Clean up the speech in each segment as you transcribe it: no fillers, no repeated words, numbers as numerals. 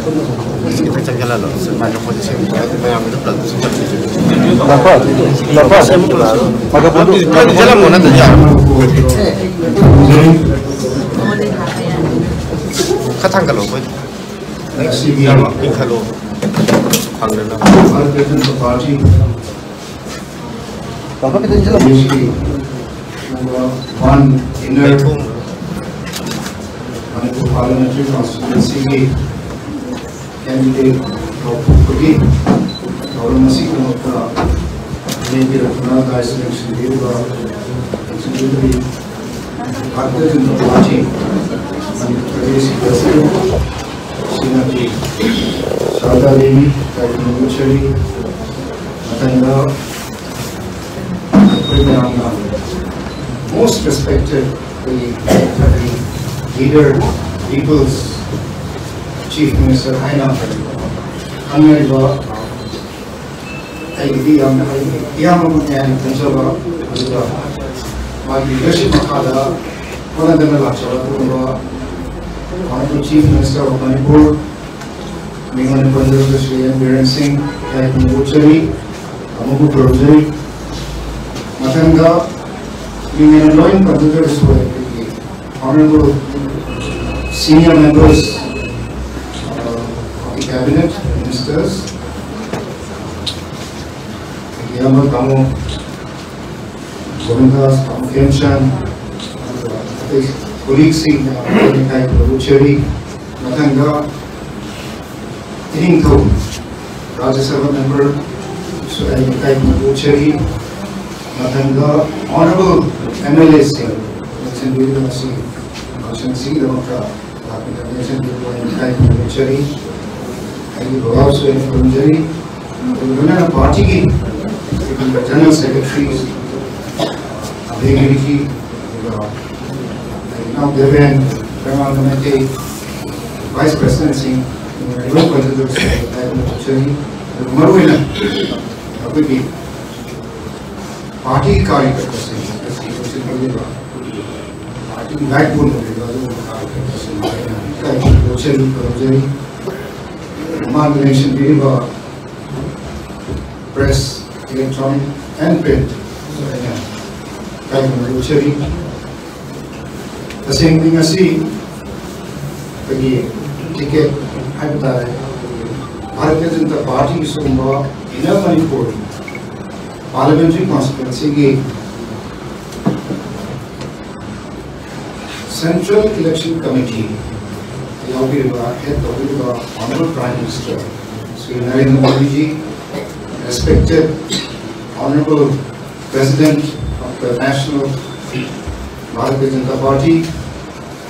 kita cakap lah sebanyak posisi yang itu produksi Lepas maka pun di jalan mana tu ya katang kalau pun ini kalau panggil lah Bapak kita jalan one inner parliamentary constituency candidate Kogi और मसीह को मौका लेकर रखना का selection भी हुआ actually भारतीय Janata party Madhya Pradesh की president Shrimati Sharda Devi कायकुचरी Matanga Purnamna most respected leader people's chief minister Aina Angelwa Yamamuyan Punjaba my leadership makada one of them Honorable Chief Minister of Manipur Mingman Punjab Sri Biren Singh Kaikuchari Amuku Projari Matanga Union Loin Particular Honorable senior members of the cabinet, ministers, Yamal Kamo, Govindas, Kemchan, colleagues in Kaikuchari, Matanga, Tiringto, Rajya Sabha member, Kaikuchari, Matanga, Honorable MLA Singh, Constituency, Democrat, Nation, Kaikuchari, also in Punjari, the party, the General Secretaries, Abhegiriki, now Devan, Ramanamati, Vice Presidency, Kaikuchari, Marwina, Abhegi. Party कार्यकर्ता party backbone nation press, electronic and print. The same thing as see ticket Bharatiya Janata Party Sumba in a Manipur parliamentary constituency Central Election Committee head of the Honorable Prime Minister Sri Narendra Modi ji, respected Honorable President of the National Bharatiya Janata Party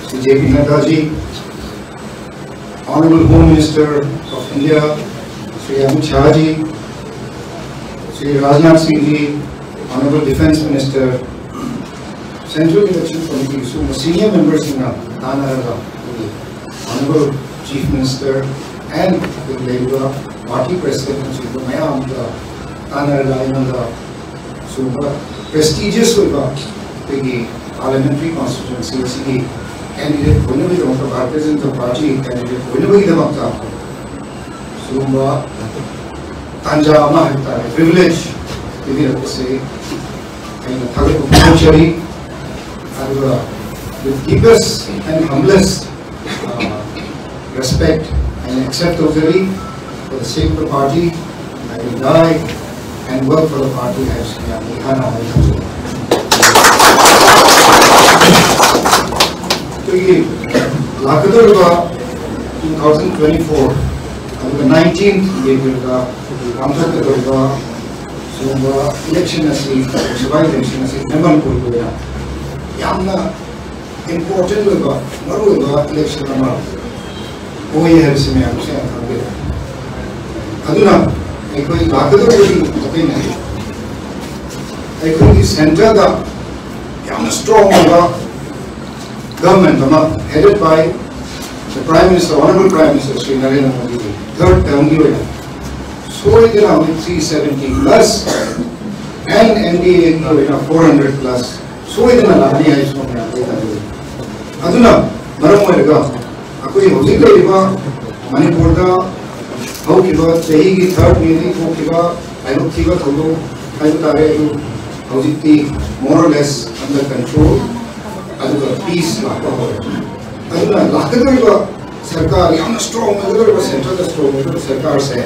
Sri J.P. Nadda ji, Honorable Home Minister of India Sri Amit Shah ji, Sri Rajnath Singh ji, Honorable Defence Minister, Central Election Committee, so senior members in Honorable Chief Minister and the Labour Party President, so prestigious parliamentary constituency candidate, Bharatiya Janata Party candidate, Tanjama privilege to say with deepest and humblest respect and accept totally for the sake of the party. I will die and work for the party as Ihana. 2024 the 19th election election important election center strong government headed by the Prime Minister, Honorable Prime Minister Sri Narendra Modi, third term so it is 370 plus and NDA 400 plus. So it is Aduna, Maramoga, Akui Hosika, Manipur की third मेरी मोर और less under control piece सरकार strong central strong सरकार से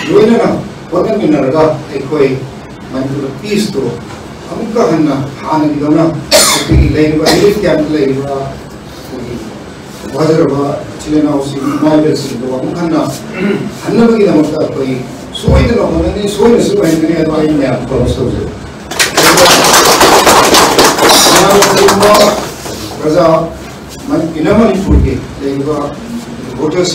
लोनना होटमिनरगा Manpur piece तो हन्ना हानदौना relief camp वाजरबा चिलेनाउसिंग हन्नबगी सोयदना होने सोयनसु हन्ने अदवाई ma'am promise तौजे प्रजा मणिपुर के वोटर्स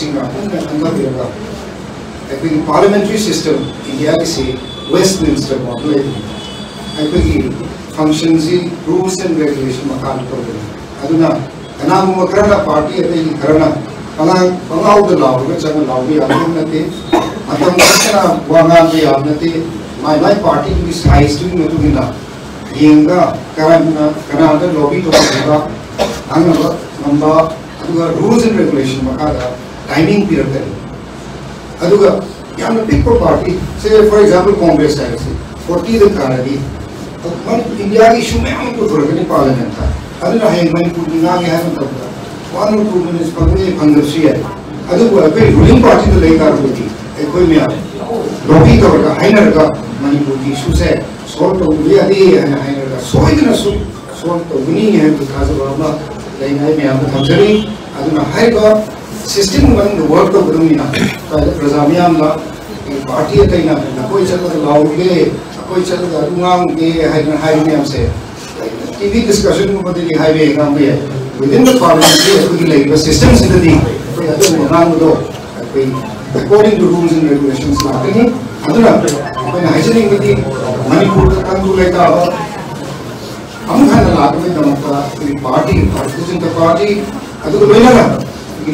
पार्लियामेंट्री सिस्टम इंडिया की Westminster model function rules and regulation मकान कनागुम खरना पार्टी खरना पंगाउद लाउग चंग लाउब नते वांगे माई माई पार्टी की साइज येंगा कनाद lobby rules and regulation timing पीरकनी पिक पार्टी से फॉर एग्जांपल कांग्रेस है 40 दी इंडिया की इशू मैम पुथरकनी पार्लियामेंट मणिपुर है वन और 2 मिनट्स फंगसी है रूलिंग पार्टी लॉबी तौर मणिपुर की इशू से सॉल्व तौदी सोदना सॉल्व तौगनी है मैम थमजरी सिस्टम वर्क तौदना प्रजा मैम पार्टी अकोई चल लाउगे अकोई चल मैम से TV discussion within the parliamentary system से according to rules and regulations लाकनी Manipur party Bharatiya Janata Party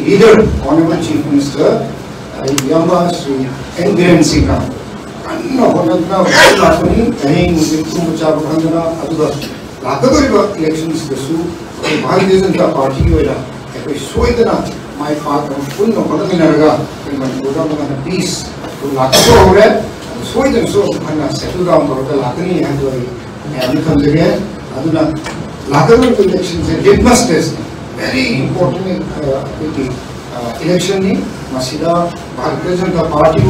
leader honourable chief minister Shri N Biren Singh Bharatiya Janata party सोदना माई पुनः होटमिनरगा मणिपुर पीस लारे सोदना सेटल डाउन तौर लाकनी थमजगे इलेक्शन से litmus test very important election Bharatiya Janata Party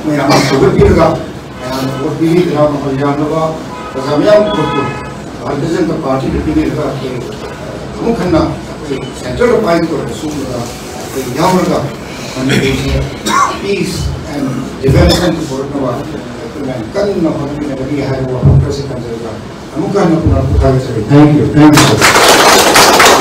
मैम सौगपीरगा वोट पीबीदना ममल यानबा प्रजा मैम भारतीय जनता पार्टी पीबीरगा सेंट्रल पाइन पीस एंड डेवलपमेंट कन्ना होटमिनबगी है वो प्रेसिडेंट थैंक यू